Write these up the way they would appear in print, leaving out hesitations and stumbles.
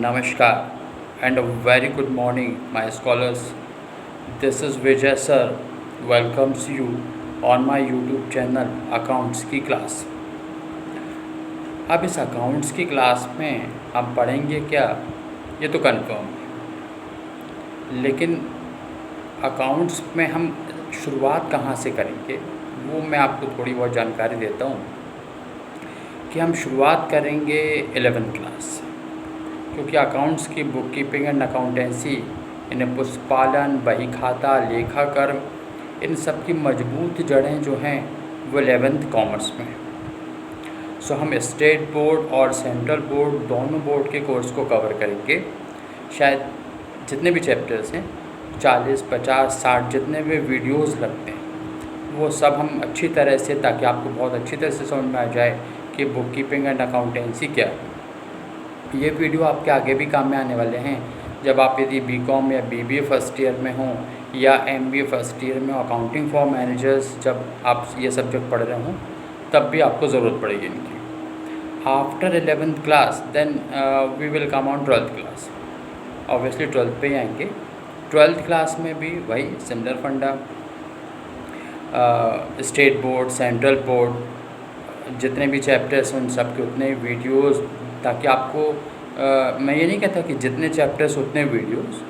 Namaskar and a very good morning, my scholars. This is Vijay sir. Welcomes you on my YouTube channel accounts की class. अब इस accounts की class में हम पढ़ेंगे क्या, ये तो कन्फर्म है, लेकिन अकाउंट्स में हम शुरुआत कहाँ से करेंगे वो मैं आपको थोड़ी बहुत जानकारी देता हूँ कि हम शुरुआत करेंगे 11th क्लास से, क्योंकि अकाउंट्स की बुक कीपिंग एंड अकाउंटेंसी, इन्हें पुस्तपालन, बही खाता, लेखाकर्म, इन सब की मजबूत जड़ें जो हैं वो 11th कॉमर्स में है। सो हम स्टेट बोर्ड और सेंट्रल बोर्ड दोनों बोर्ड के कोर्स को कवर करेंगे। शायद जितने भी चैप्टर्स हैं 40, 50, 60 जितने भी वीडियोस लगते हैं वो सब हम अच्छी तरह से, ताकि आपको बहुत अच्छी तरह से समझ में आ जाए कि बुक कीपिंग एंड अकाउंटेंसी क्या है। ये वीडियो आपके आगे भी काम में आने वाले हैं, जब आप यदि बीकॉम या बीबीए फर्स्ट ईयर में हों या एमबीए फर्स्ट ईयर में अकाउंटिंग फॉर मैनेजर्स, जब आप ये सब्जेक्ट पढ़ रहे हों तब भी आपको ज़रूरत पड़ेगी इनकी। After 11th class then we will come on 12th class. Obviously 12th पे ही आएंगे। 12th क्लास में भी वही सिमिलर फंडा, स्टेट बोर्ड, सेंट्रल बोर्ड, जितने भी चैप्टर्स हैं उन सब के उतने वीडियोस, ताकि आपको मैं ये नहीं कहता कि जितने चैप्टर्स उतने वीडियोस,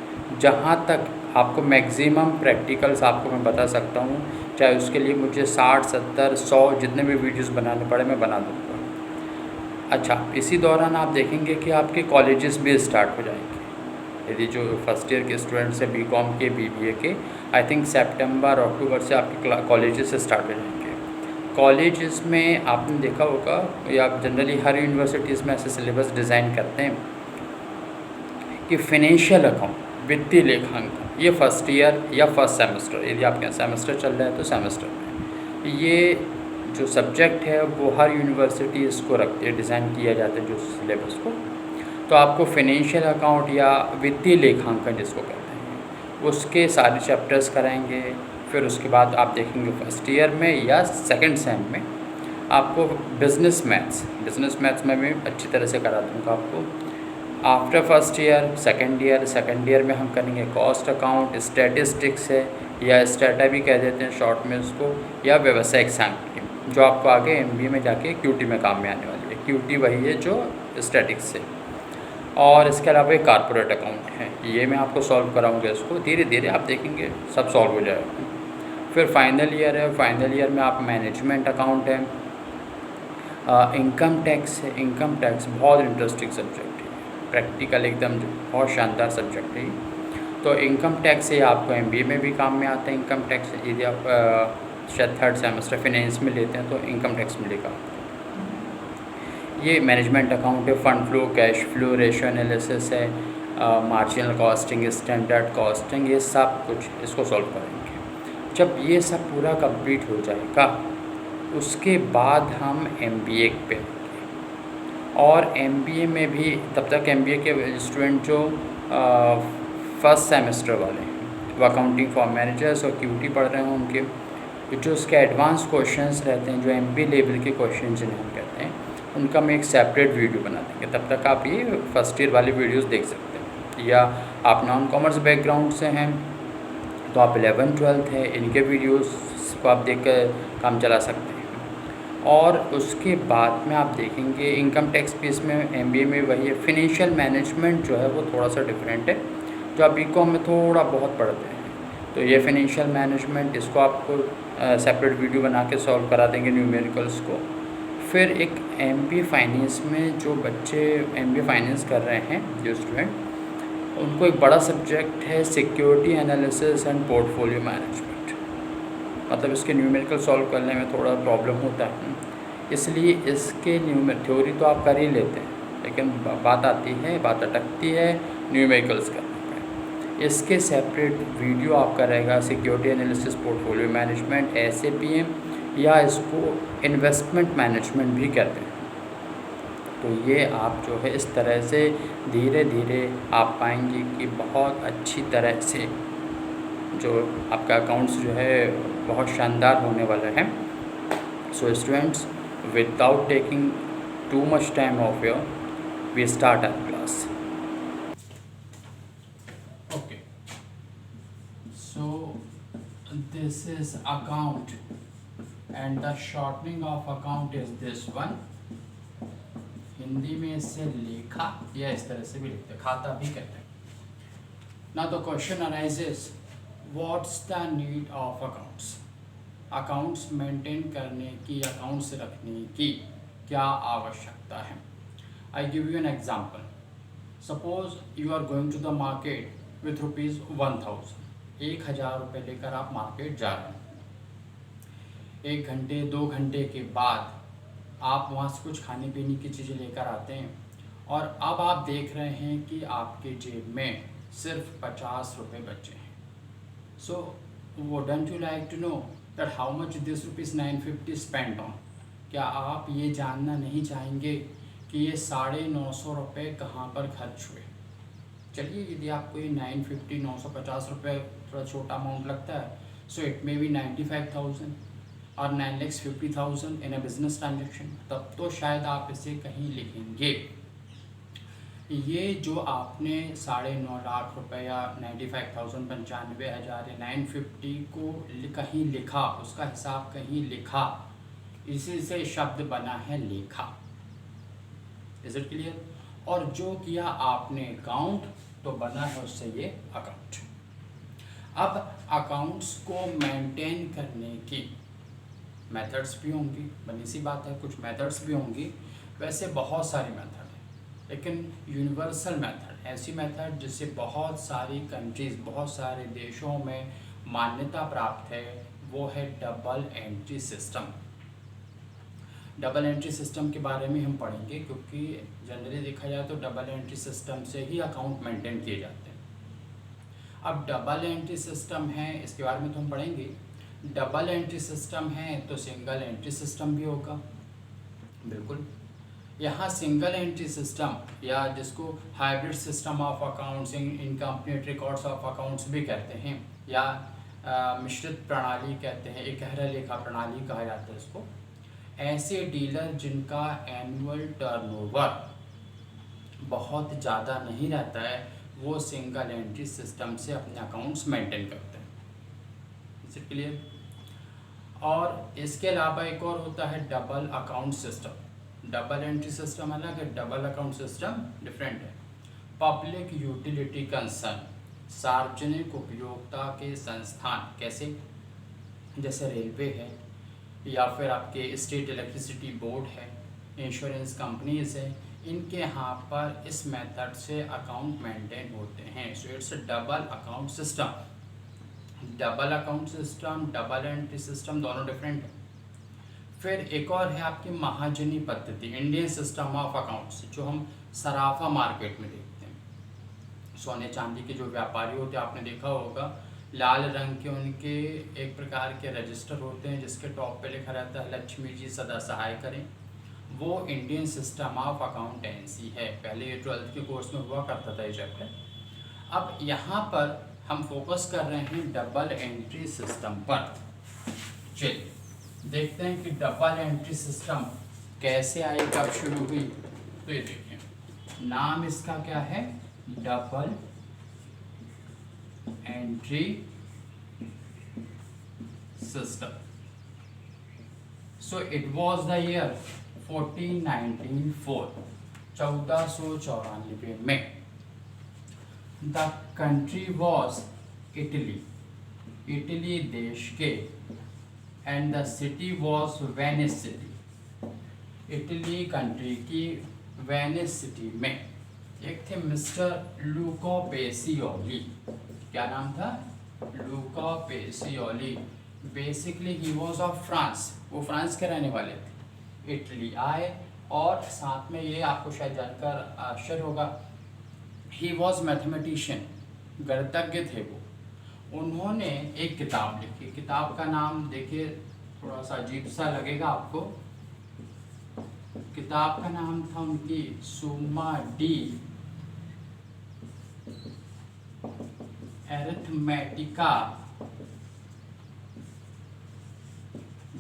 जहाँ तक आपको मैक्सिमम प्रैक्टिकल्स आपको मैं बता सकता हूँ, चाहे उसके लिए मुझे 60, 70, 100 जितने भी वीडियोस बनाने पड़े मैं बना दूँगा। अच्छा, इसी दौरान आप देखेंगे कि आपके कॉलेजेस भी स्टार्ट हो जाएंगे। यदि जो फर्स्ट ईयर के स्टूडेंट्स हैं बीकॉम के, बीबीए के, आई थिंक सितंबर अक्टूबर से आपके कॉलेजेस स्टार्ट हो जाएंगे। कॉलेजेस में आपने देखा होगा या जनरली हर यूनिवर्सिटीज़ में ऐसे सिलेबस डिज़ाइन करते हैं कि फिनेंशियल अकाउंट, वित्तीय लेखांकन, ये फर्स्ट ईयर या फर्स्ट सेमेस्टर, यदि आपके यहाँ सेमेस्टर चल रहा है तो सेमेस्टर में ये जो सब्जेक्ट है वो हर यूनिवर्सिटी इसको रखती है, डिज़ाइन किया जाता है जो सिलेबस को। तो आपको फिनेंशियल अकाउंट या वित्तीय लेखांकन जिसको कहते हैं उसके सारे चैप्टर्स कराएंगे। फिर उसके बाद आप देखेंगे फर्स्ट ईयर में या सेकंड सेम में आपको बिज़नेस मैथ्स में भी अच्छी तरह से करा दूँगा आपको। After first year second year में हम करेंगे कॉस्ट अकाउंट, स्टैटिस्टिक्स है या स्टैटा भी कह देते हैं शॉर्ट में उसको, या व्यावसायिक सांख्यिकी, जो आपको आगे एमबीए में जाके क्यूटी में काम में आने वाली है। क्यूटी वही है जो स्टैटिक्स है। और इसके अलावा एक कारपोरेट अकाउंट है, ये मैं आपको सॉल्व कराऊंगा। इसको धीरे धीरे आप देखेंगे सब सॉल्व हो जाएगा। फिर फाइनल ईयर है, फाइनल ईयर में आप मैनेजमेंट अकाउंट है, इनकम टैक्स है। इनकम टैक्स बहुत इंटरेस्टिंग सब्जेक्ट है, प्रैक्टिकल एकदम बहुत शानदार सब्जेक्ट है। तो इनकम टैक्स से आपको एमबीए में भी काम में आता है। इनकम टैक्स यदि आप शायद 3rd सेमेस्टर फिनेंस में लेते हैं तो इनकम टैक्स मिलेगा। ये मैनेजमेंट अकाउंट है, fund flow, cash flow, ratio analysis है, मार्जिनल कॉस्टिंग, स्टैंडर्ड कॉस्टिंग, ये सब कुछ इसको सॉल्व करेंगे। जब ये सब पूरा कंप्लीट हो जाएगा उसके बाद हम एमबीए पे आएंगे। और एमबीए में भी तब तक एमबीए के स्टूडेंट जो फर्स्ट सेमेस्टर वाले हैं वो अकाउंटिंग फॉर मैनेजर्स और क्यूटी पढ़ रहे हैं, उनके जो उसके एडवांस क्वेश्चंस रहते हैं, जो एमबीए लेवल के क्वेश्चन जिन्हें हम कहते हैं, उनका मैं एक सेपरेट वीडियो बना देंगे। तब तक आप ये फर्स्ट ईयर वाली वीडियोस देख सकते हैं। या आप नॉन कॉमर्स बैकग्राउंड से हैं तो आप 11th 12th है, इनके वीडियोस को आप देख कर काम चला सकते हैं। और उसके बाद में आप देखेंगे इनकम टैक्स भी इसमें एमबीए में वही है। फिनेंशियल मैनेजमेंट जो है वो थोड़ा सा डिफरेंट है, जो आप बीकॉम में थोड़ा बहुत पढ़ते हैं। तो ये फिनेंशियल मैनेजमेंट, इसको आपको सेपरेट वीडियो बना के सॉल्व करा देंगे न्यूमेरिकल्स को। फिर एक एमबीए फाइनेंस में जो बच्चे एमबीए फाइनेंस कर रहे हैं, जो स्टूडेंट, उनको एक बड़ा सब्जेक्ट है security analysis and portfolio management. मतलब इसके न्यूमेरिकल सॉल्व करने में थोड़ा प्रॉब्लम होता है, इसलिए इसके थ्योरी तो आप कर ही लेते हैं, लेकिन बात अटकती है न्यूमेरिकल्स करने में। इसके सेपरेट वीडियो आपका रहेगा, सिक्योरिटी एनालिसिस, पोर्टफोलियो मैनेजमेंट, एसएपीएम, या इसको इन्वेस्टमेंट मैनेजमेंट भी कहते हैं। तो ये आप जो है इस तरह से धीरे धीरे आप पाएंगे कि बहुत अच्छी तरह से जो आपका अकाउंट्स जो है बहुत शानदार होने वाला है। So students, without taking too much time of your, we start our class. This is account and the shortening of account is this one. Hindi में इससे लेखा या इस तरह से भी लिखते हैं, खाता भी कहते हैं। ना तो question arises, what's the need of accounts? Accounts maintain करने की, अकाउंट्स रखने की क्या आवश्यकता है? I give you an example. Suppose you are going to the market with rupees 1000, 1000 रुपये लेकर आप मार्केट जा रहे हैं। 1 घंटे 2 घंटे के बाद आप वहाँ से कुछ खाने पीने की चीज़ें लेकर आते हैं और अब आप देख रहे हैं कि आपके जेब में सिर्फ 50 रुपये बचे हैं। So wouldn't you like to know that how much this ₹950 spend on? क्या आप ये जानना नहीं चाहेंगे कि ये 950 रुपये कहाँ पर खर्च हुए? चलिए, यदि आपको ये 950 950 रुपये थोड़ा छोटा अमाउंट लगता है, सो इट मे बी 95,000 और 9,50,000 इन अ बिजनेस ट्रांजेक्शन, तब तो शायद आप इसे कहीं लिखेंगे। ये जो आपने 9.5 लाख रुपए या 95,000, 95,000 या 950 को कहीं लिखा, उसका हिसाब कहीं लिखा, इसी से शब्द बना है लेखा। Is it clear? और जो किया आपने काउंट, तो बना है उससे ये अकाउंट। अब अकाउंट्स को मेंटेन करने की मेथड्स भी होंगी, बनी सी बात है, कुछ मेथड्स भी होंगी। वैसे बहुत सारी मेथड है, लेकिन यूनिवर्सल मेथड, ऐसी मेथड जिससे बहुत सारी कंट्रीज़, बहुत सारे देशों में मान्यता प्राप्त है, वो है double entry system. Double entry system के बारे में हम पढ़ेंगे, क्योंकि जनरली देखा जाए तो डबल एंट्री सिस्टम से ही अकाउंट मेंटेन किए जाते हैं। अब डबल एंट्री सिस्टम है, इसके बारे में तो हम पढ़ेंगे। डबल एंट्री सिस्टम है तो सिंगल एंट्री सिस्टम भी होगा, बिल्कुल। यहाँ सिंगल एंट्री सिस्टम या जिसको hybrid system of accounts, incomplete records of accounts भी कहते हैं, या मिश्रित प्रणाली कहते हैं, एकहरा लेखा प्रणाली कहा जाता है इसको। ऐसे डीलर जिनका एनुअल टर्नओवर बहुत ज़्यादा नहीं रहता है, वो सिंगल एंट्री सिस्टम से अपने अकाउंट्स मेंटेन करते हैं। Is it clear? और इसके अलावा एक और होता है double account system. Double entry system अलग है, डबल अकाउंट सिस्टम डिफरेंट है। पब्लिक यूटिलिटी कंसर्न, सार्वजनिक उपयोगिता के संस्थान, कैसे? जैसे रेलवे है, या फिर आपके स्टेट इलेक्ट्रिसिटी बोर्ड है, इंश्योरेंस कंपनीज है, इनके यहाँ पर इस मेथड से अकाउंट मेंटेन होते हैं। So it's a double account system. Double account system, double entry system दोनों डिफरेंट है। फिर एक और है आपकी महाजनी पद्धति, इंडियन सिस्टम ऑफ अकाउंट्स, जो हम सराफा मार्केट में देखते हैं। सोने चांदी के जो व्यापारी होते हैं, आपने देखा होगा, लाल रंग के उनके एक प्रकार के रजिस्टर होते हैं, जिसके टॉप पे लिखा रहता है लक्ष्मी जी सदा सहाय करें। वो इंडियन सिस्टम ऑफ अकाउंटेंसी है। पहले ये 12th के कोर्स में हुआ करता था ये चैप्टर। अब यहाँ पर हम फोकस कर रहे हैं डबल एंट्री सिस्टम पर। चलिए देखते हैं कि डबल एंट्री सिस्टम कैसे आई, कब शुरू हुई। तो ये देखिए, नाम इसका क्या है? Double entry system. So it was the year 1494, 1494 में। The country was Italy, Italy देश के, and the city was Venice city, Italy country की वेनिस सिटी में एक थे मिस्टर लूको पेसियोली। क्या नाम था? लूका Pacioli. Basically he was of France, वो फ्रांस के रहने वाले थे। इटली आए और साथ में ये आपको शायद जानकर आश्चर्य होगा, ही वॉज मैथमेटिशियन, गणितज्ञ थे वो। उन्होंने एक किताब लिखी, किताब का नाम देखिए थोड़ा सा अजीब सा लगेगा आपको। किताब का नाम था उनकी सुम्मा डी एरिथमेटिका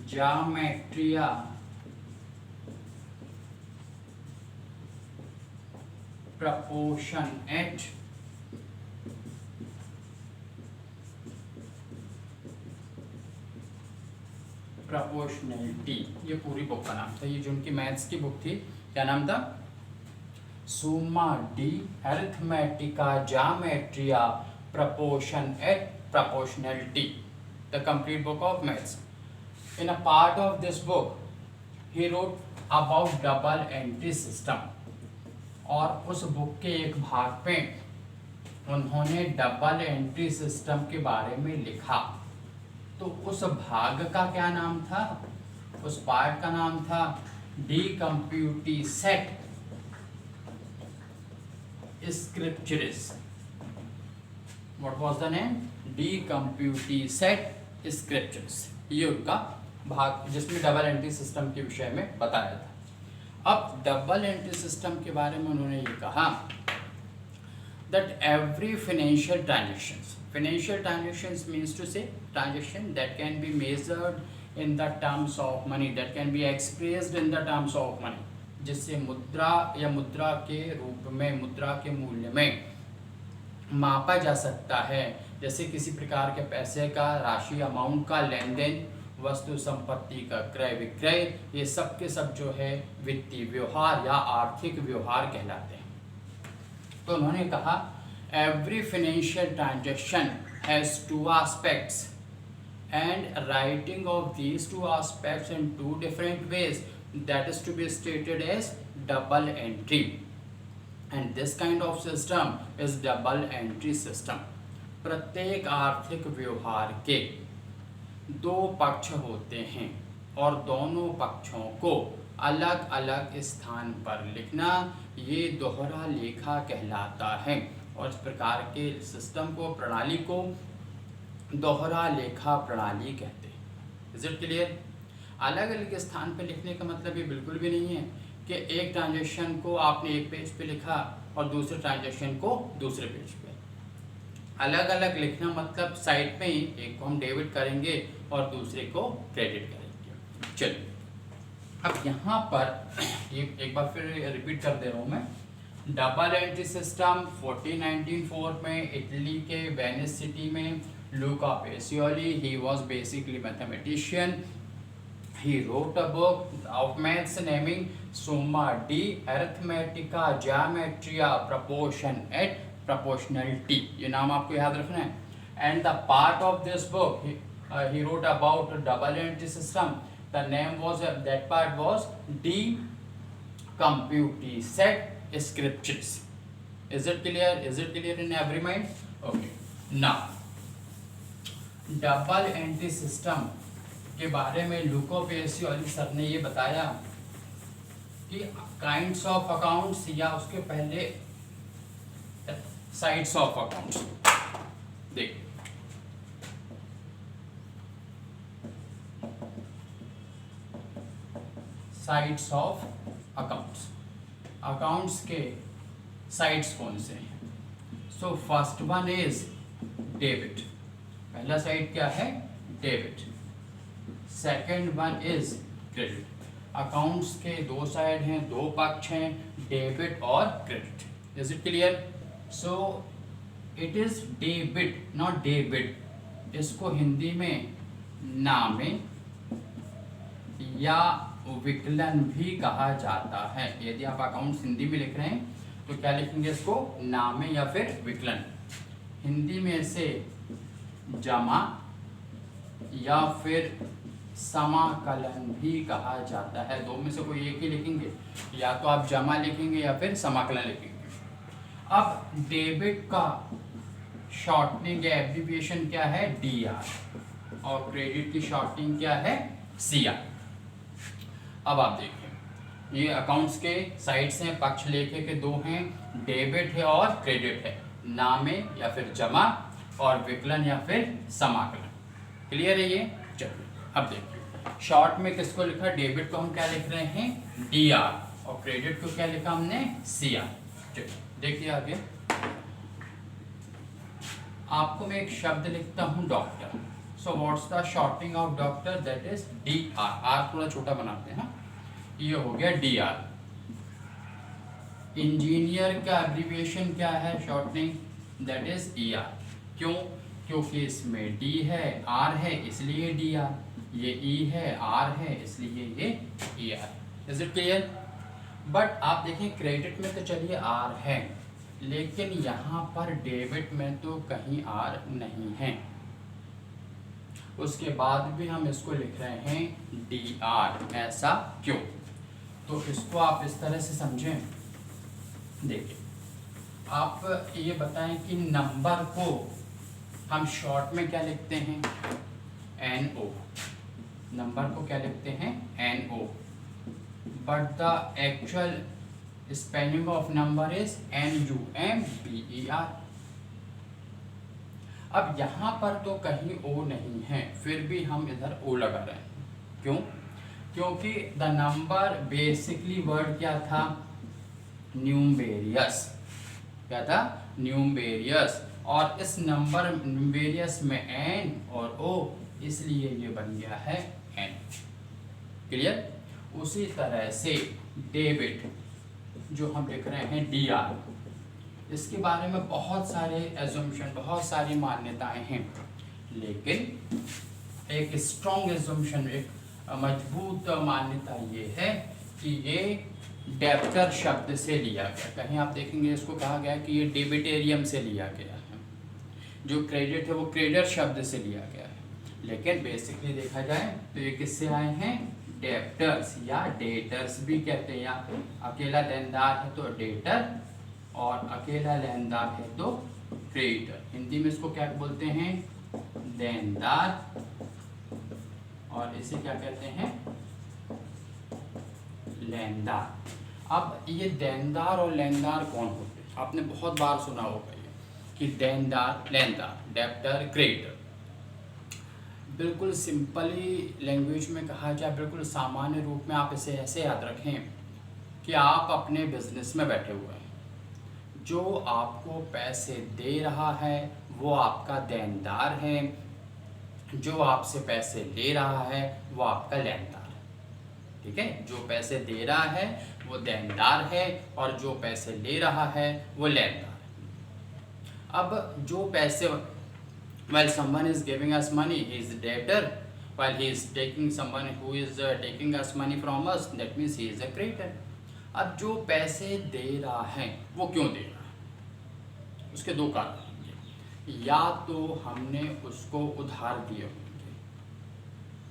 ज्योमेट्रिया प्रपोर्शन एट प्रोपोर्शनैलिटी, ये पूरी बुक का नाम था। ये जो उनकी मैथ्स की बुक थी, क्या नाम था? सुमा D अरिथमेटिका ज्योमेट्रिया proportion et proportionality, the complete book of maths. In a part of this book he wrote about double entry system, और उस बुक के एक भाग पे उन्होंने डबल एंट्री सिस्टम के बारे में लिखा। तो उस भाग का क्या नाम था? उस पार्ट का नाम था डीकम्प्यूटी सेट स्क्रिप्चरिस। What was the name? डीकम्प्यूटी सेट स्क्रिप्चर्स। ये उनका भाग जिसमें डबल एंट्री सिस्टम के विषय में बताया था। अब डबल एंट्री सिस्टम के बारे में उन्होंने ये कहा that every financial transactions means to say transaction that can be measured in the terms of money, that can be expressed in the terms of money, जिससे मुद्रा या मुद्रा के रूप में, मुद्रा के मूल्य में मापा जा सकता है। जैसे किसी प्रकार के पैसे का, राशि, अमाउंट का लेन देन, वस्तु संपत्ति का क्रय विक्रय, ये सब के सब जो है वित्तीय व्यवहार या आर्थिक व्यवहार कहलाते हैं। तो उन्होंने कहा every financial transaction has two aspects and writing of these two aspects in two different ways that is to be stated as double entry, and this kind of system is double entry system. प्रत्येक आर्थिक व्यवहार के दो पक्ष होते हैं और दोनों पक्षों को अलग अलग स्थान पर लिखना ये दोहरा लेखा कहलाता है, और इस प्रकार के सिस्टम को, प्रणाली को दोहरा लेखा प्रणाली कहते हैं। Is it clear? अलग अलग स्थान पर लिखने का मतलब ये बिल्कुल भी नहीं है कि एक ट्रांजैक्शन को आपने एक पेज पे लिखा और दूसरे ट्रांजैक्शन को दूसरे पेज पे। अलग अलग लिखना मतलब साइड पे ही एक को हम डेबिट करेंगे और दूसरे को क्रेडिट करेंगे। चलिए अब यहाँ पर ये एक बार फिर रिपीट कर दे रहा हूँ मैं। डबल एंट्री सिस्टम 1494 में इटली के वेनिस सिटी में लूका Pacioli, he was basically mathematician, he wrote a book of maths naming Summa de Arithmetica Geometria Proportion et Proportionality, ये नाम आपको याद रखना है। And the part of this book he wrote about double entry system. The name was that part was De Computi Set Scriptures. Is it clear? Is it clear in every mind? Okay. Now double entry system के बारे में लूका Pacioli sir ने ये बताया कि kinds of accounts या उसके पहले साइड्स ऑफ अकाउंट्स। देखिए साइड्स ऑफ अकाउंट्स, अकाउंट्स के साइड्स कौन से हैं? So first one is debit. पहला साइड क्या है? Debit. Second one is credit. Accounts के दो साइड हैं, दो पक्ष हैं, डेबिट और credit. Is it clear? So it is debit not debit. इसको हिंदी में नामे या विकलन भी कहा जाता है। यदि आप अकाउंट्स हिंदी में लिख रहे हैं तो क्या लिखेंगे? इसको नामे या फिर विकलन। हिंदी में इसे जमा या फिर समाकलन भी कहा जाता है। दो में से कोई एक ही लिखेंगे, या तो आप जमा लिखेंगे या फिर समाकलन लिखेंगे। अब डेबिट का शॉर्टनिंग या एब्रिविएशन क्या है? DR, और क्रेडिट की शॉर्टनिंग क्या है? CR। अब आप देखिए ये अकाउंट्स के साइड्स हैं, पक्ष लेखे के दो हैं, डेबिट है और क्रेडिट है, नामे या फिर जमा और विकलन या फिर समाकलन। क्लियर है ये? चलिए अब देखिए शॉर्ट में किसको लिखा? डेबिट को हम क्या लिख रहे हैं? DR, और क्रेडिट को क्या लिखा हमने? CR। चलिए देखिए आगे। आपको मैं एक शब्द लिखता हूं doctor. So what's the shorting of doctor? That is DR। R थोड़ा छोटा बनाते हैं। ये हो गया DR। इंजीनियर का एब्रिविएशन क्या है? Shortening that is ER। क्यों? क्योंकि इसमें डी है, आर है, इसलिए डी आर, ये ई है, आर है, इसलिए ये E R. Is it clear? But आप देखें क्रेडिट में तो चलिए आर है, लेकिन यहाँ पर डेबिट में तो कहीं आर नहीं है। उसके बाद भी हम इसको लिख रहे हैं डी आर, ऐसा क्यों? तो इसको आप इस तरह से समझें। देखिए, आप ये बताएं कि नंबर को हम शॉर्ट में क्या लिखते हैं? एन ओ। नंबर को क्या लिखते हैं? N O. But the actual spelling of number is NUMBER। अब यहाँ पर तो कहीं ओ नहीं है, फिर भी हम इधर ओ लगा रहे हैं। क्यों? क्योंकि द नंबर बेसिकली वर्ड क्या था? न्यूमेरियस। क्या था? न्यूमेरियस। और इस नंबर न्यूमेरियस में एन और ओ, इसलिए ये बन गया है एन। क्लियर? उसी तरह से डेबिट जो हम लिख रहे हैं DR, इसके बारे में बहुत सारे एजम्पशन, बहुत सारी मान्यताएं हैं, लेकिन एक स्ट्रॉन्ग एजम्पशन, एक मजबूत मान्यता ये है कि ये डेब्टर शब्द से लिया गया। कहीं आप देखेंगे इसको कहा गया कि ये डेबिटेरियम से लिया गया है, जो क्रेडिट है वो क्रेडिट शब्द से लिया गया है, लेकिन बेसिकली देखा जाए तो ये किससे आए हैं? डेब्टर्स या डेटर्स भी कहते हैं। या अकेला देनदार है तो डेटर, और अकेला लेनदार है तो क्रेडिटर। हिंदी में इसको क्या बोलते हैं? देनदार, और इसे क्या कहते हैं? लेनदार। अब ये देनदार और लेनदार कौन होते हैं? आपने बहुत बार सुना होगा ये कि देनदार, लेनदार, डेब्टर, क्रेडिटर। बिल्कुल सिंपली लैंग्वेज में कहा जाए, बिल्कुल सामान्य रूप में आप इसे ऐसे याद रखें कि आप अपने बिजनेस में बैठे हुए हैं, जो आपको पैसे दे रहा है वो आपका देनदार है, जो आपसे पैसे ले रहा है वो आपका लेनदार है। ठीक है? जो पैसे दे रहा है वो देनदार है, और जो पैसे ले रहा है वो लेनदार है। अब जो पैसे, while someone is giving us money, he is a debtor, while he is taking someone who is taking us money from us, that means he is a creditor। अब जो पैसे दे रहा है वो क्यों दे रहा है? उसके दो कारण होंगे। या तो हमने उसको उधार दिए होंगे,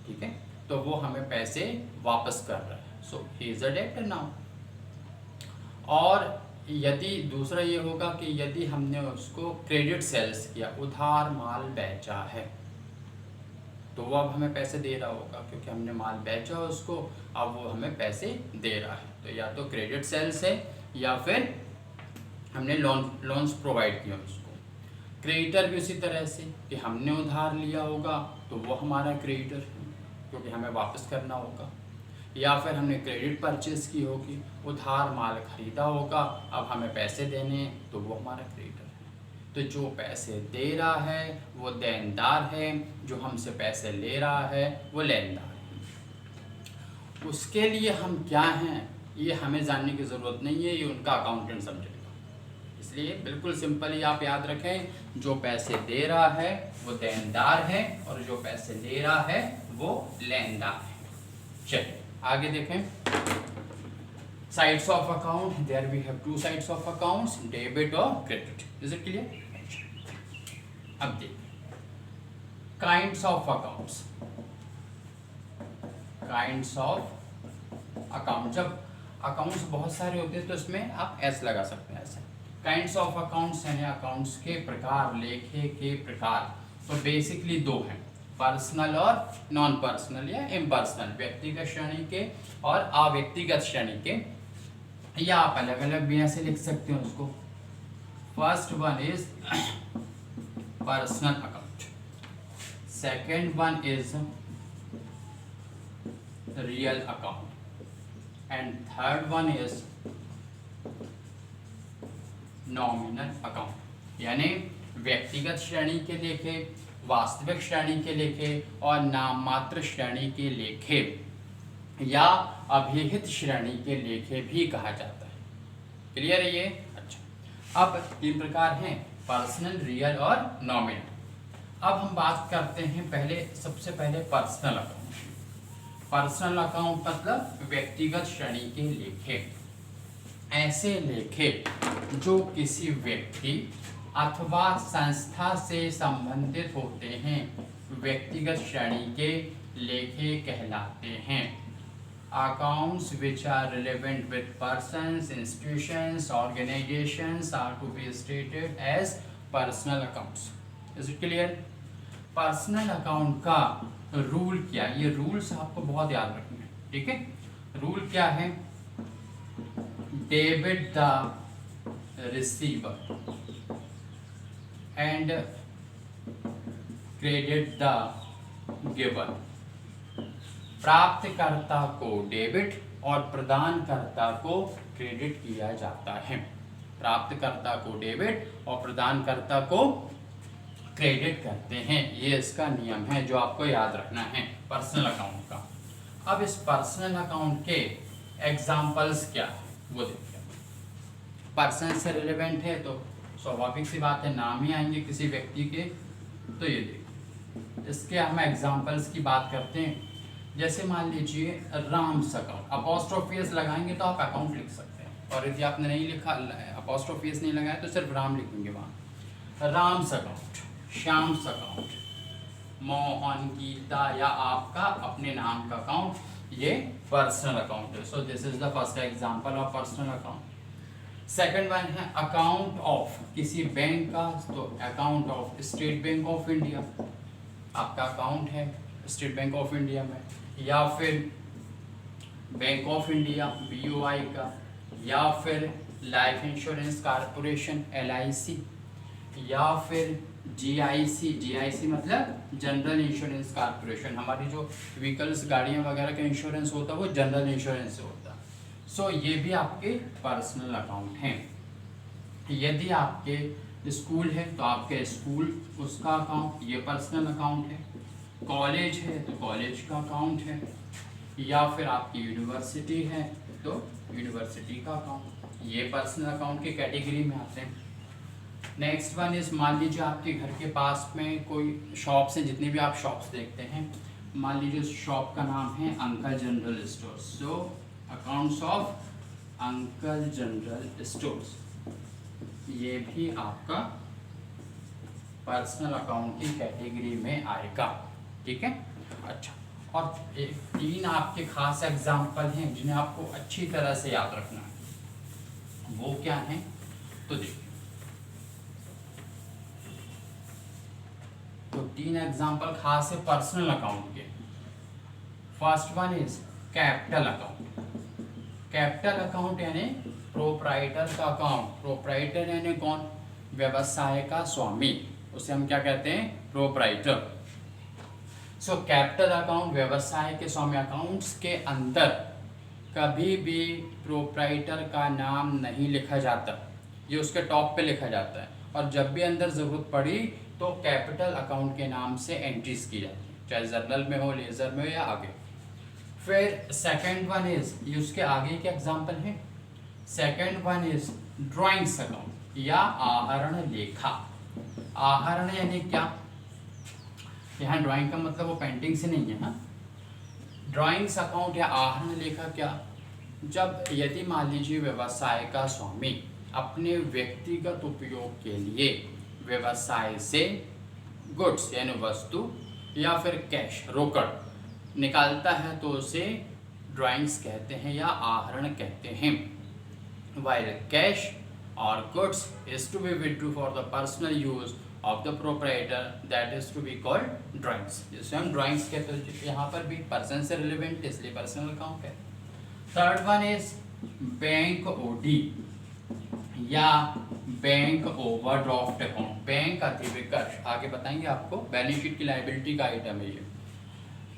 ठीक है, तो वो हमें पैसे वापस कर रहा है, सो he is a debtor now. और यदि दूसरा ये होगा कि यदि हमने उसको क्रेडिट सेल्स किया, उधार माल बेचा है, तो वो अब हमें पैसे दे रहा होगा, क्योंकि हमने माल बेचा उसको, अब वो हमें पैसे दे रहा है। तो या तो क्रेडिट सेल्स है, या फिर हमने लोन्स प्रोवाइड किया उसको। क्रेडिटर भी उसी तरह से कि हमने उधार लिया होगा तो वो हमारा क्रेडिटर है, क्योंकि हमें वापस करना होगा। या फिर हमने क्रेडिट परचेज की होगी, उधार माल खरीदा होगा, अब हमें पैसे देने हैं, तो वो हमारा क्रेडिटर है। तो जो पैसे दे रहा है वो देनदार है, जो हमसे पैसे ले रहा है वो लेनदार है। उसके लिए हम क्या हैं ये हमें जानने की ज़रूरत नहीं है, ये उनका अकाउंटेंट समझेगा। इसलिए बिल्कुल सिंपल ही आप याद रखें, जो पैसे दे रहा है वो देनदार है, और जो पैसे ले रहा है वो लेनदार है। चलिए आगे देखें। Sides of account, there we have two sides of accounts, debit और क्रेडिट। Is it clear? अब देखिए kinds of accounts. Kinds of account, जब अकाउंट्स बहुत सारे होते हैं तो इसमें आप एस लगा सकते हैं ऐसे। काइंड्स ऑफ अकाउंट्स यानी अकाउंट्स के प्रकार, लेखे के प्रकार। तो बेसिकली दो हैं, पर्सनल और नॉन पर्सनल या इम्पर्सनल, व्यक्तिगत श्रेणी के और अव्यक्तिगत श्रेणी के, या आप अलग अलग भी ऐसे लिख सकते हो उसको। First one is personal account, second one is real account, and third one is nominal account. यानी व्यक्तिगत श्रेणी के लेखे, वास्तविक श्रेणी के लेखे और नाममात्र श्रेणी के लेखे या अभिहित श्रेणी के लेखे भी कहा जाता है। क्लियर है ये? अच्छा, अब तीन प्रकार हैं, पर्सनल, रियल और नॉमिनल। अब हम बात करते हैं सबसे पहले पर्सनल अकाउंट। पर्सनल अकाउंट मतलब व्यक्तिगत श्रेणी के लेखे। ऐसे लेखे जो किसी व्यक्ति अथवा संस्था से संबंधित होते हैं व्यक्तिगत श्रेणी के लेखे कहलाते हैं। Accounts which are relevant with persons, institutions, organizations are to be stated as personal accounts. Is it clear? Personal account का रूल क्या, ये रूल्स आपको बहुत याद रखने हैं, ठीक है। रूल क्या है? Debit the receiver and credit the giver. प्राप्तकर्ता को डेबिट और प्रदानकर्ता को क्रेडिट किया जाता है। प्राप्तकर्ता को डेबिट और प्रदानकर्ता को क्रेडिट करते हैं, ये इसका नियम है जो आपको याद रखना है पर्सनल अकाउंट का। अब इस पर्सनल अकाउंट के एग्जाम्पल्स क्या है वो देखते हैं। पर्सन से रिलेवेंट है तो स्वाभाविक सी बात है, नाम ही आएंगे किसी व्यक्ति के। तो ये देखिए, इसके हम एग्जाम्पल्स की बात करते हैं। जैसे मान लीजिए राम्स अकाउंट, अपॉस्ट्रोफी लगाएंगे तो आप अकाउंट लिख सकते हैं, और यदि आपने नहीं लिखा, अपॉस्ट्रोफी नहीं लगाया तो सिर्फ राम लिखेंगे वहाँ। राम्स अकाउंट, श्याम्स अकाउंट, मोहन, गीता या आपका अपने नाम का अकाउंट, ये पर्सनल अकाउंट है। So this is the first example of personal account. Second one है अकाउंट ऑफ किसी बैंक का, तो account of state bank of India, आपका अकाउंट है स्टेट बैंक ऑफ इंडिया में, या फिर बैंक ऑफ इंडिया BOI का, या फिर लाइफ इंश्योरेंस कारपोरेशन LIC, या फिर GIC मतलब जनरल इंश्योरेंस कारपोरेशन। हमारी जो व्हीकल्स, गाड़ियाँ वगैरह का इंश्योरेंस होता है वो जनरल इंश्योरेंस से होता है। सो ये भी आपके पर्सनल अकाउंट हैं। यदि आपके स्कूल है तो आपके स्कूल उसका अकाउंट, ये पर्सनल अकाउंट है। कॉलेज है तो कॉलेज का अकाउंट है, या फिर आपकी यूनिवर्सिटी है तो यूनिवर्सिटी का अकाउंट, ये पर्सनल अकाउंट की कैटेगरी में आते हैं। नेक्स्ट वन इज, मान लीजिए आपके घर के पास में कोई शॉप्स हैं, जितनी भी आप शॉप्स देखते हैं, मान लीजिए उस शॉप का नाम है uncle general stores, so accounts of uncle general stores, ये भी आपका पर्सनल अकाउंट की कैटेगरी में आएगा, ठीक है। अच्छा, और 3 आपके खास एग्जाम्पल हैं जिन्हें आपको अच्छी तरह से याद रखना है। वो क्या हैं तो देखिए, तो 3 एग्जाम्पल खास है पर्सनल अकाउंट के। First one is capital account. Capital account यानी प्रोप्राइटर का अकाउंट। प्रोप्राइटर यानी कौन? व्यवसाय का स्वामी, उसे हम क्या कहते हैं? प्रोप्राइटर। सो कैपिटल अकाउंट व्यवसाय के स्वामी। अकाउंट्स के अंदर कभी भी प्रोप्राइटर का नाम नहीं लिखा जाता, ये उसके टॉप पे लिखा जाता है, और जब भी अंदर ज़रूरत पड़ी तो कैपिटल अकाउंट के नाम से एंट्रीज की जाती है, चाहे जर्नल में हो, लेजर में हो या आगे। फिर सेकंड वन इज, ये उसके आगे के एग्जांपल हैं। Second one is drawings account या आहरण लेखा। आहरण यानी क्या? यहाँ ड्राइंग का मतलब वो पेंटिंग से नहीं है ना। ड्राइंग्स अकाउंट या आहरण लेखा क्या? जब यदि मान लीजिए व्यवसाय का स्वामी अपने व्यक्तिगत उपयोग के लिए व्यवसाय से गुड्स यानी वस्तु या फिर कैश, रोकड़ निकालता है तो उसे ड्राइंग्स कहते हैं या आहरण कहते हैं। while cash or goods is to be withdrawn for the personal use of the proprietor, that is to be called drawings। जिसे हम ड्राइंग्स कहते हैं, यहाँ पर भी पर्सन से रिलेवेंट इसलिए पर्सनल अकाउंट है। Third one is bank OD या बैंक ओवरड्राफ्ट अकाउंट। बैंक अधिविकर्ष आगे बताएंगे आपको, बैलेंस शीट की लायबिलिटी का आइटम है ये।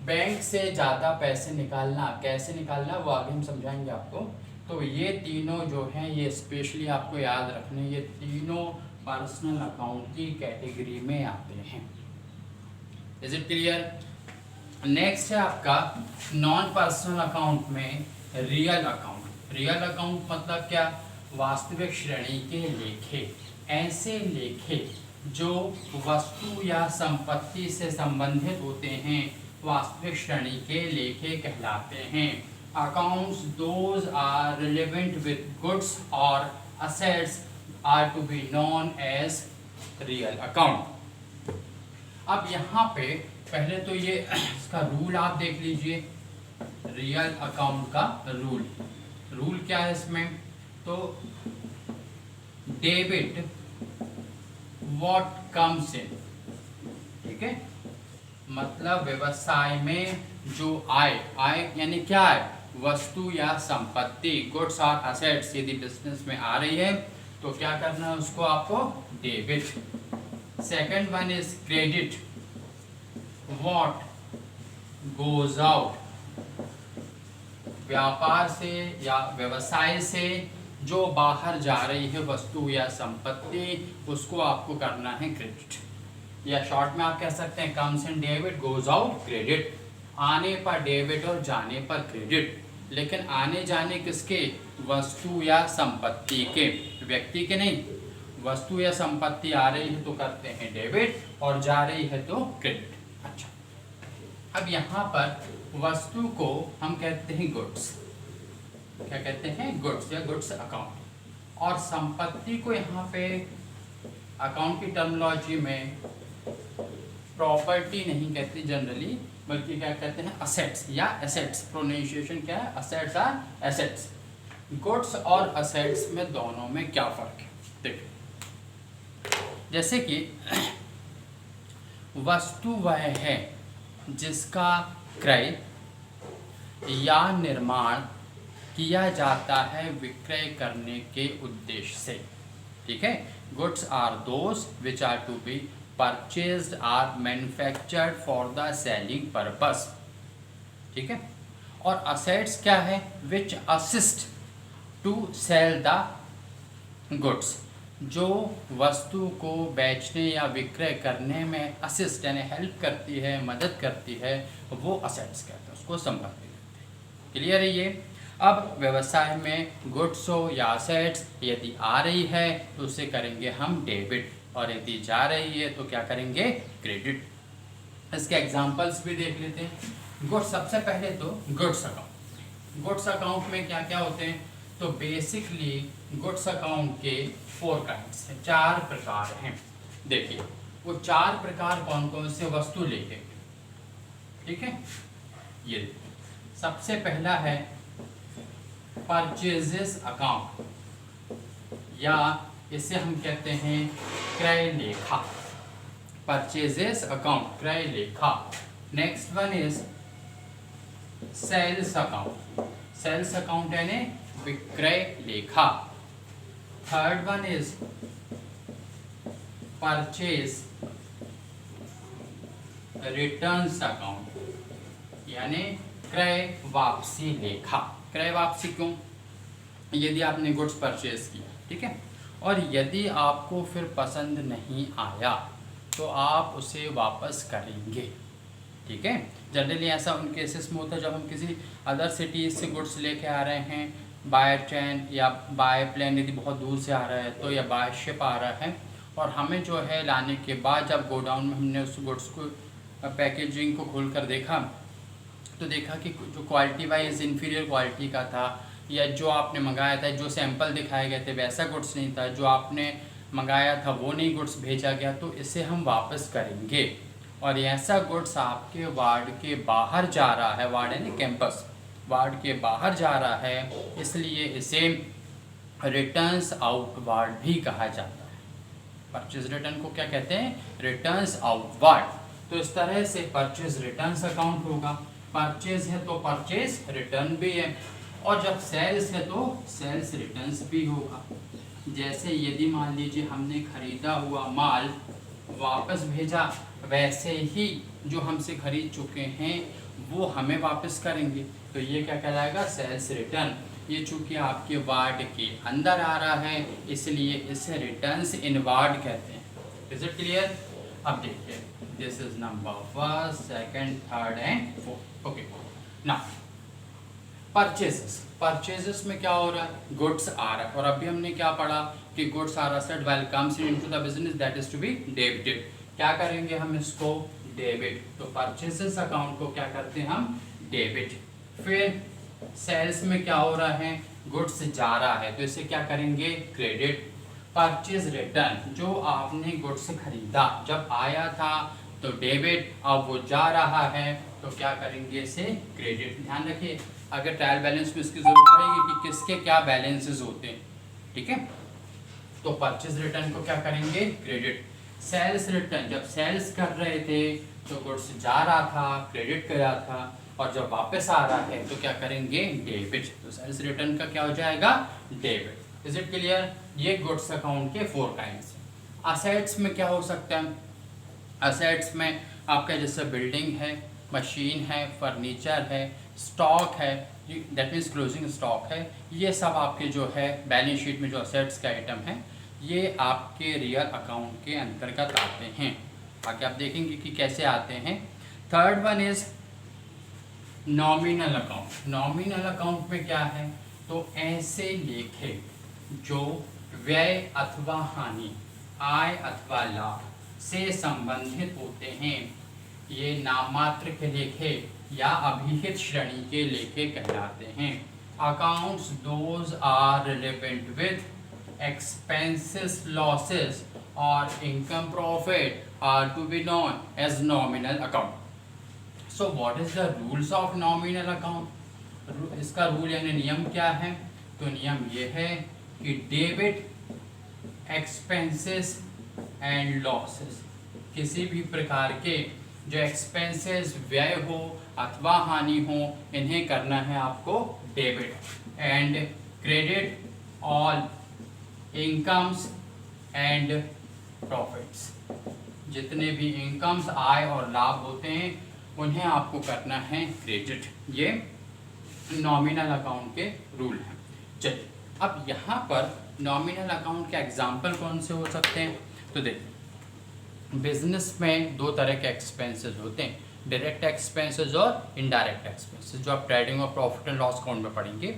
बैंक से ज़्यादा पैसे निकालना, कैसे निकालना वो आगे हम समझाएंगे आपको। तो ये तीनों जो हैं ये स्पेशली आपको याद रखने, ये तीनों पर्सनल अकाउंट की कैटेगरी में आते हैं। Is it clear? नेक्स्ट है आपका नॉन पर्सनल अकाउंट में रियल अकाउंट। रियल अकाउंट मतलब क्या? वास्तविक श्रेणी के लेखे, ऐसे लेखे जो वस्तु या संपत्ति से संबंधित होते हैं वास्तविक श्रेणी के लेखे कहलाते हैं। Accounts those are relevant with goods और assets are to be known as real account. अब यहाँ पे पहले तो ये इसका रूल आप देख लीजिए, रियल अकाउंट का रूल क्या है इसमें, तो डेबिट व्हाट कम्स इन, ठीक है, मतलब व्यवसाय में जो आय यानी क्या है, वस्तु या संपत्ति, गुड्स और असेट्स यदि बिजनेस में आ रही है तो क्या करना है उसको आपको debit. Second one is credit what goes out, व्यापार से या व्यवसाय से जो बाहर जा रही है वस्तु या संपत्ति उसको आपको करना है क्रेडिट, या शॉर्ट में आप कह सकते हैं comes in debit goes out credit. आने पर डेबिट और जाने पर क्रेडिट, लेकिन आने जाने किसके, वस्तु या संपत्ति के, व्यक्ति के नहीं। वस्तु या संपत्ति आ रही है तो करते हैं डेबिट और जा रही है तो क्रेडिट। अच्छा, अब यहाँ पर वस्तु को हम कहते हैं गुड्स, क्या कहते हैं, गुड्स या गुड्स अकाउंट, और संपत्ति को यहाँ पे अकाउंट की टर्मिनोलॉजी में प्रॉपर्टी नहीं कहते जनरली, बल्कि क्या कहते हैं असेट्स या एसेट्स। प्रोनाउंसिएशन क्या है, असेट्स आर एसेट्स। गुड्स और असेट्स में दोनों में क्या फर्क है देखिए, जैसे कि वस्तु वह है जिसका क्रय या निर्माण किया जाता है विक्रय करने के उद्देश्य से, ठीक है। Goods are those which are to be purchased or manufactured for the selling purpose, ठीक है। और असेट्स क्या है, which assist to sell the goods, जो वस्तु को बेचने या विक्रय करने में असिस्ट यानी हेल्प करती है, मदद करती है, वो असेट्स कहते हैं, उसको संपत्ति कहते हैं। क्लियर है ये। अब व्यवसाय में गुड्स हो या असेट्स यदि आ रही है तो उसे करेंगे हम डेबिट, और यदि जा रही है तो क्या करेंगे, क्रेडिट। इसके एग्जांपल्स भी देख लेते हैं। गुड्स, सबसे पहले तो गुड्स अकाउंट। गुड्स अकाउंट में क्या क्या होते हैं, तो बेसिकली गुड्स अकाउंट के 4 काइंड्स हैं, 4 प्रकार हैं। देखिए वो 4 प्रकार कौन कौन से, वस्तु लेके, ठीक है। ये सबसे पहला है परचेजेस अकाउंट, या इसे हम कहते हैं क्रय लेखा, परचेजेस अकाउंट, क्रय लेखा। Next one is sales account, sales account यानी विक्रय लेखा। Third one is purchase returns account, यानी क्रय वापसी लेखा। क्रय वापसी क्यों, यदि आपने गुड्स परचेज किया, ठीक है, और यदि आपको फिर पसंद नहीं आया तो आप उसे वापस करेंगे, ठीक है। जनरली ऐसा उन केसेस में होता है जब हम किसी अदर सिटीज़ से गुड्स लेके आ रहे हैं, बाय ट्रेन या बाय प्लेन, यदि बहुत दूर से आ रहा है तो, या बाय शिप आ रहा है, और हमें जो है लाने के बाद जब गोडाउन में हमने उस गुड्स को पैकेजिंग को खोल कर देखा तो देखा कि जो क्वालिटी वाइज इंफीरियर क्वालिटी का था, या जो आपने मंगाया था, जो सैंपल दिखाए गए थे वैसा गुड्स नहीं था, जो आपने मंगाया था वो नहीं गुड्स भेजा गया, तो इसे हम वापस करेंगे। और ऐसा गुड्स आपके वार्ड के बाहर जा रहा है, वार्ड यानी कैंपस, वार्ड के बाहर जा रहा है, इसलिए इसे रिटर्न्स आउटवार्ड भी कहा जाता है। परचेज रिटर्न को क्या कहते हैं, रिटर्न्स आउटवार्ड। तो इस तरह से परचेज रिटर्न्स अकाउंट होगा। परचेज है तो परचेज रिटर्न भी है, और जब सेल्स है तो सेल्स रिटर्न्स भी होगा। जैसे यदि मान लीजिए हमने खरीदा हुआ माल वापस भेजा, वैसे ही जो हमसे खरीद चुके हैं वो हमें वापस करेंगे, तो ये क्या कहलाएगा, सेल्स रिटर्न। ये चूँकि आपके वार्ड के अंदर आ रहा है इसलिए इसे रिटर्न्स इन वार्ड कहते हैं। Is it clear. अब देखिए, this is number 1, 2, 3 and 4। Okay, now purchases में क्या हो रहा है, गुड्स आ रहा है, और अभी हमने क्या पढ़ा कि goods are asset when comes into the business that is to be debited. क्या करेंगे हम इसको, डेबिट। तो परचेजेस अकाउंट को क्या करते हैं हम, डेबिट। फिर सेल्स में क्या हो रहा है, गुड्स जा रहा है, तो इसे क्या करेंगे, क्रेडिट। परचेज रिटर्न, जो आपने गुड्स खरीदा जब आया था तो डेबिट, अब वो जा रहा है तो क्या करेंगे, इसे क्रेडिट। ध्यान रखिए अगर ट्रायल बैलेंस में इसकी जरूरत पड़ेगी कि किसके क्या बैलेंसेस होते हैं, ठीक है। तो परचेज रिटर्न को क्या करेंगे, क्रेडिट। सेल्स रिटर्न, जब सेल्स कर रहे थे तो गुड्स जा रहा था, क्रेडिट करा था, और जब वापस आ रहा है तो क्या करेंगे, डेबिट। तो सेल्स रिटर्न का क्या हो जाएगा, डेबिट। Is it clear. ये गुड्स अकाउंट के 4 काइंड्स। असेट्स में क्या हो सकता है, असेट्स में आपका जैसे बिल्डिंग है, मशीन है, फर्नीचर है, स्टॉक है, दैट मीन्स क्लोजिंग स्टॉक है, ये सब आपके जो है बैलेंस शीट में जो असेट्स के आइटम हैं ये आपके रियल अकाउंट के अंतर्गत आते हैं। आगे आप देखेंगे कि कैसे आते हैं। Third one is nominal account. Nominal account में क्या है, तो ऐसे लेखे जो व्यय अथवा हानि, आय अथवा लाभ से संबंधित होते हैं, ये नाममात्र के लेखे या अभिहित श्रेणी के लेखे कहलाते हैं। Accounts those are relevant with expenses, losses or income profit are to be known as nominal account. So what is the rules of nominal account? इसका रूल यानी नियम क्या है, तो नियम ये है कि डेबिट एक्सपेंसेस एंड लॉसेस, किसी भी प्रकार के जो एक्सपेंसेस व्यय हो अथवा हानि हो इन्हें करना है आपको debit, and credit all incomes and profits, जितने भी इनकम्स आय और लाभ होते हैं उन्हें आपको करना है क्रेडिट। ये नॉमिनल अकाउंट के रूल हैं। चलिए अब यहाँ पर नॉमिनल अकाउंट के एग्जाम्पल कौन से हो सकते हैं, तो देखिए बिजनेस में 2 तरह के एक्सपेंसेस होते हैं, डायरेक्ट एक्सपेंसेस और इनडायरेक्ट एक्सपेंसेस, जो आप ट्रेडिंग और प्रॉफिट एंड लॉस अकाउंट में पढ़ेंगे।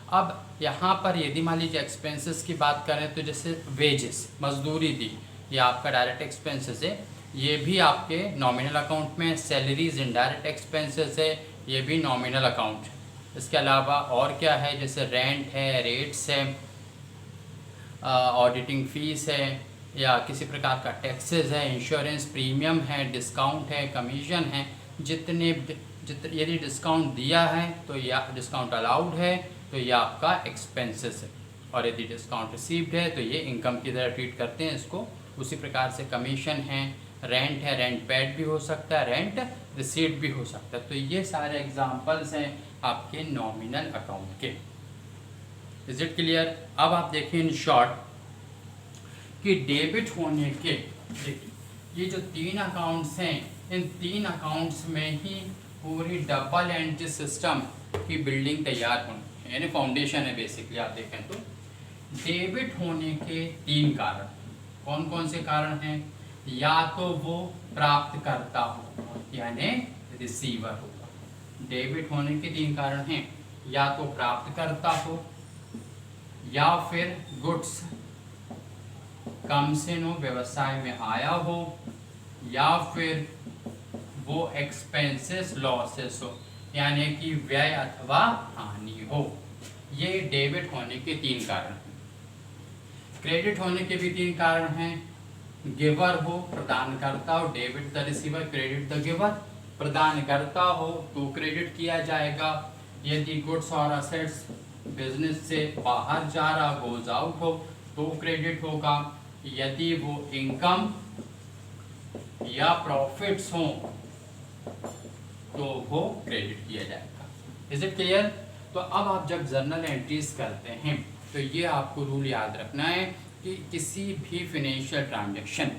अब यहाँ पर यदि मान लीजिए एक्सपेंसेस की बात करें तो जैसे वेजेस, मजदूरी दी, ये आपका डायरेक्ट एक्सपेंसेस है, ये भी आपके नॉमिनल अकाउंट में। सैलरीज इनडायरेक्ट एक्सपेंसेस है, ये भी नॉमिनल अकाउंट। इसके अलावा और क्या है, जैसे रेंट है, रेट्स है, ऑडिटिंग फीस है, या किसी प्रकार का टैक्सेस है, इंश्योरेंस प्रीमियम है, डिस्काउंट है, कमीशन है, जितने यदि डिस्काउंट दिया है तो या डिस्काउंट अलाउड है तो ये आपका एक्सपेंसेस है, और यदि डिस्काउंट रिसीव्ड है तो ये इनकम की तरह ट्रीट करते हैं इसको। उसी प्रकार से कमीशन है, रेंट है, रेंट पेड भी हो सकता है, रेंट रिसीव्ड भी हो सकता है। तो ये सारे एग्जांपल्स हैं आपके नॉमिनल अकाउंट के। Is it clear. अब आप देखिए इन शॉर्ट कि डेबिट होने के, ये जो 3 अकाउंट्स हैं, इन 3 अकाउंट्स में ही पूरी डबल एंट्री सिस्टम की बिल्डिंग तैयार होनी है, यानी फाउंडेशन है बेसिकली। आप देखें तो डेबिट होने के 3 कारण, कौन कौन से कारण हैं, या तो वो प्राप्त करता हो यानी रिसीवर होगा। डेबिट होने के 3 कारण हैं, या तो प्राप्त करता हो, या फिर गुड्स कम से नो व्यवसाय में आया हो, या फिर वो एक्सपेंसेस लॉसेस हो यानी कि व्यय अथवा हानि हो। ये डेबिट होने के 3 कारण हैं। क्रेडिट होने के भी 3 कारण हैं, गिवर हो, प्रदान करता हो, debit the receiver, credit the giver. प्रदान करता हो तो क्रेडिट किया जाएगा, यदि गुड्स और असेट्स बिजनेस से बाहर जा रहा, गोज आउट हो तो क्रेडिट होगा, यदि वो इनकम या प्रॉफिट्स हो तो वो क्रेडिट किया जाएगा। Is it clear. तो अब आप जब जर्नल एंट्रीज करते हैं तो ये आपको रूल याद रखना है कि किसी भी फिनेंशियल ट्रांजैक्शन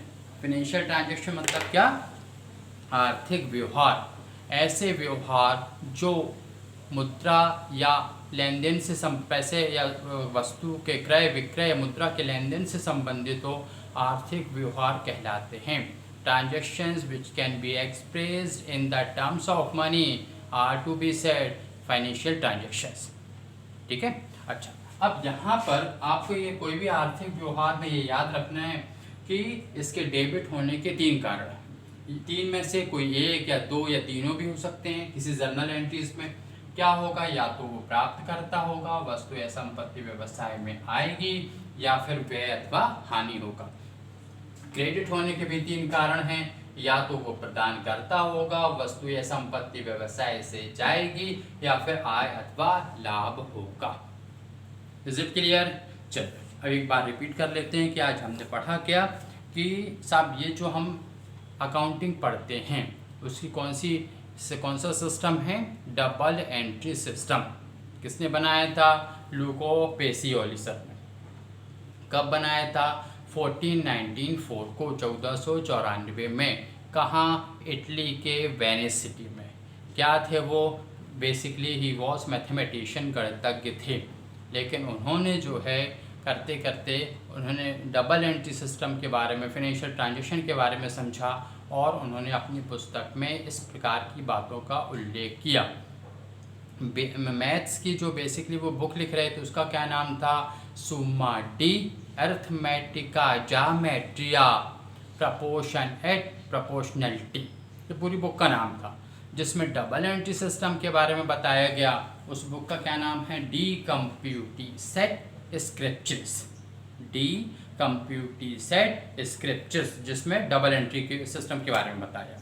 मतलब क्या, आर्थिक व्यवहार, ऐसे व्यवहार जो मुद्रा या लेन देन से पैसे या वस्तु के क्रय विक्रय, मुद्रा के लेन देन से संबंधित हो, आर्थिक व्यवहार कहलाते हैं। Transactions which can be expressed in the terms of money are to be said financial transactions. ठीक है। अच्छा, अब यहाँ पर आपको ये कोई भी आर्थिक व्यवहार में ये याद रखना है कि इसके डेबिट होने के 3 कारण हैं। 3 में से कोई 1 या 2 या तीनों भी हो सकते हैं। किसी जर्नल एंट्रीज में क्या होगा, या तो वो प्राप्त करता होगा, वस्तु या संपत्ति व्यवसाय में आएगी, या फिर व्यय अथवा हानि होगा। क्रेडिट होने के भी 3 कारण हैं, या तो वो प्रदान करता होगा, वस्तु या संपत्ति व्यवसाय से जाएगी, या फिर आय अथवा लाभ होगा। Is it clear? चलिए अब एक बार रिपीट कर लेते हैं कि आज हमने पढ़ा क्या, कि साहब ये जो हम अकाउंटिंग पढ़ते हैं उसकी कौन सा सिस्टम है, डबल एंट्री सिस्टम। किसने बनाया था? लुको पेसियोली सर ने। कब बनाया था? 1494 को, 1494 में। कहाँ? इटली के वेनिस सिटी में। क्या थे वो? बेसिकली ही वॉज मैथमेटिशियन, गणितज्ञ थे। लेकिन उन्होंने जो है करते करते उन्होंने डबल एंट्री सिस्टम के बारे में, फिनेंशियल ट्रांजेक्शन के बारे में समझा, और उन्होंने अपनी पुस्तक में इस प्रकार की बातों का उल्लेख किया। मैथ्स की जो बेसिकली वो बुक लिख रहे थे उसका क्या नाम था? सुम्मा डी अर्थमेटिका जामेट्रिया प्रपोर्शन एट प्रोपोर्शनलिटी, ये पूरी बुक का नाम था, जिसमें डबल एंट्री सिस्टम के बारे में बताया गया। उस बुक का क्या नाम है? डी कंप्यूटी सेट स्क्रिप्चर्स। डी कंप्यूटी सेट स्क्रिप्चर्स, जिसमें डबल एंट्री के सिस्टम के बारे में बताया।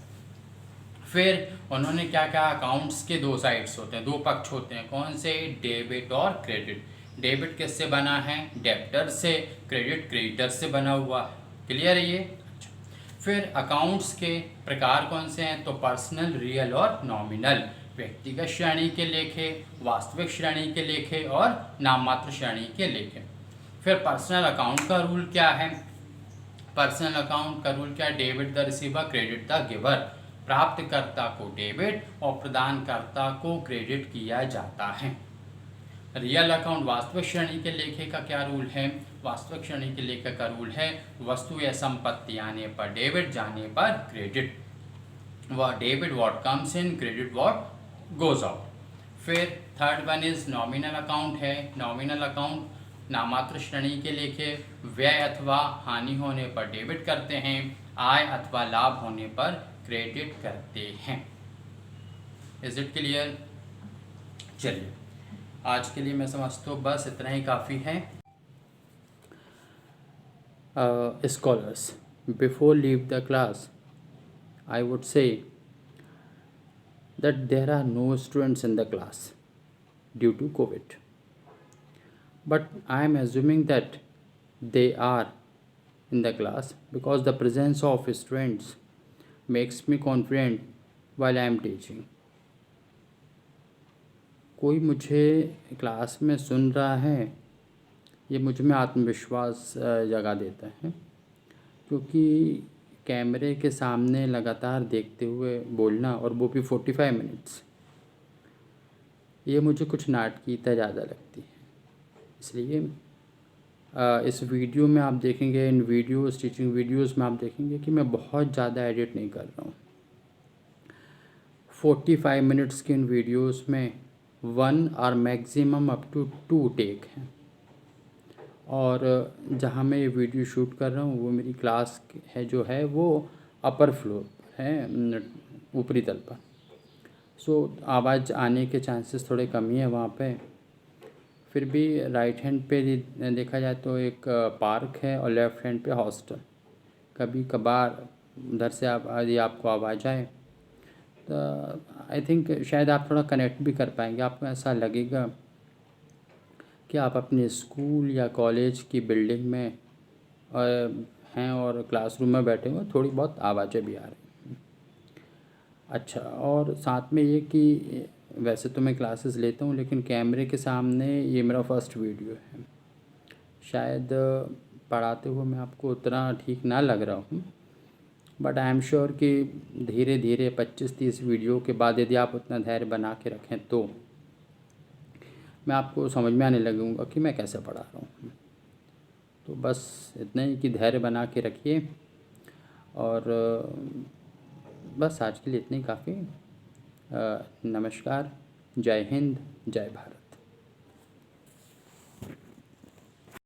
फिर उन्होंने क्या क्या, अकाउंट्स के 2 साइड्स होते हैं, 2 पक्ष होते हैं। कौन से? डेबिट और क्रेडिट। डेबिट किससे बना है? डेब्टर से। क्रेडिट क्रेडिटर से बना हुआ है। क्लियर है ये? अच्छा, फिर अकाउंट्स के प्रकार कौन से हैं? तो पर्सनल, रियल और नॉमिनल। व्यक्तिगत श्रेणी के लेखे, वास्तविक श्रेणी के लेखे और नाममात्र श्रेणी के लेखे। फिर पर्सनल अकाउंट का रूल क्या है? पर्सनल अकाउंट का रूल क्या है? Debit the receiver, credit the giver. प्राप्तकर्ता को डेबिट और प्रदानकर्ता को क्रेडिट किया जाता है। रियल अकाउंट, वास्तविक श्रेणी के लेखे का क्या रूल है? वास्तविक श्रेणी के लेखे का रूल है वस्तु या संपत्ति आने पर डेबिट, जाने पर क्रेडिट। वह debit what comes in, credit what goes out. फिर third one is nominal account है। नॉमिनल अकाउंट नामात्र श्रेणी के लेखे व्यय अथवा हानि होने पर डेबिट करते हैं, आय अथवा लाभ होने पर क्रेडिट करते हैं। Is it clear? चलिए आज के लिए मैं समझता हूँ बस इतना ही काफ़ी है। Scholars, before leave the class I would say that there are no students in the class due to COVID. But I am assuming that they are in the class because the presence of students makes me confident while I am teaching. कोई मुझे class में सुन रहा है, ये मुझ में आत्मविश्वास जगा देता है, क्योंकि कैमरे के सामने लगातार देखते हुए बोलना, और वो भी 45 मिनट्स, ये मुझे कुछ नाटकीयता ज़्यादा लगती है। इसलिए इस वीडियो में आप देखेंगे, इन वीडियोस, टीचिंग वीडियोस में आप देखेंगे कि मैं बहुत ज़्यादा एडिट नहीं कर रहा हूँ। 45 मिनट्स के इन वीडियोस में 1 और मैक्सिमम अप टू 2 टेक हैं। और जहाँ मैं ये वीडियो शूट कर रहा हूँ वो मेरी क्लास है जो है वो अपर फ्लोर पर है, ऊपरी तल पर। सो आवाज़ आने के चांसेस थोड़े कम ही है वहाँ पे। फिर भी राइट हैंड पे देखा जाए तो एक पार्क है और लेफ़्ट हैंड पे हॉस्टल। कभी कभार उधर से यदि आपको आवाज़ आए तो आई थिंक शायद आप थोड़ा कनेक्ट भी कर पाएंगे। आपको ऐसा लगेगा कि आप अपने स्कूल या कॉलेज की बिल्डिंग में हैं और क्लासरूम में बैठे हुए, थोड़ी बहुत आवाज़ें भी आ रही हैं। अच्छा, और साथ में ये कि वैसे तो मैं क्लासेस लेता हूँ, लेकिन कैमरे के सामने ये मेरा फर्स्ट वीडियो है। शायद पढ़ाते हुए मैं आपको उतना ठीक ना लग रहा हूँ, बट आई एम श्योर कि धीरे धीरे 25-30 वीडियो के बाद यदि आप उतना धैर्य बना के रखें तो मैं आपको समझ में आने लगूंगा कि मैं कैसे पढ़ा रहा हूँ। तो बस इतना ही कि धैर्य बना के रखिए, और बस आज के लिए इतना ही काफ़ी। नमस्कार, जय हिंद, जय भारत।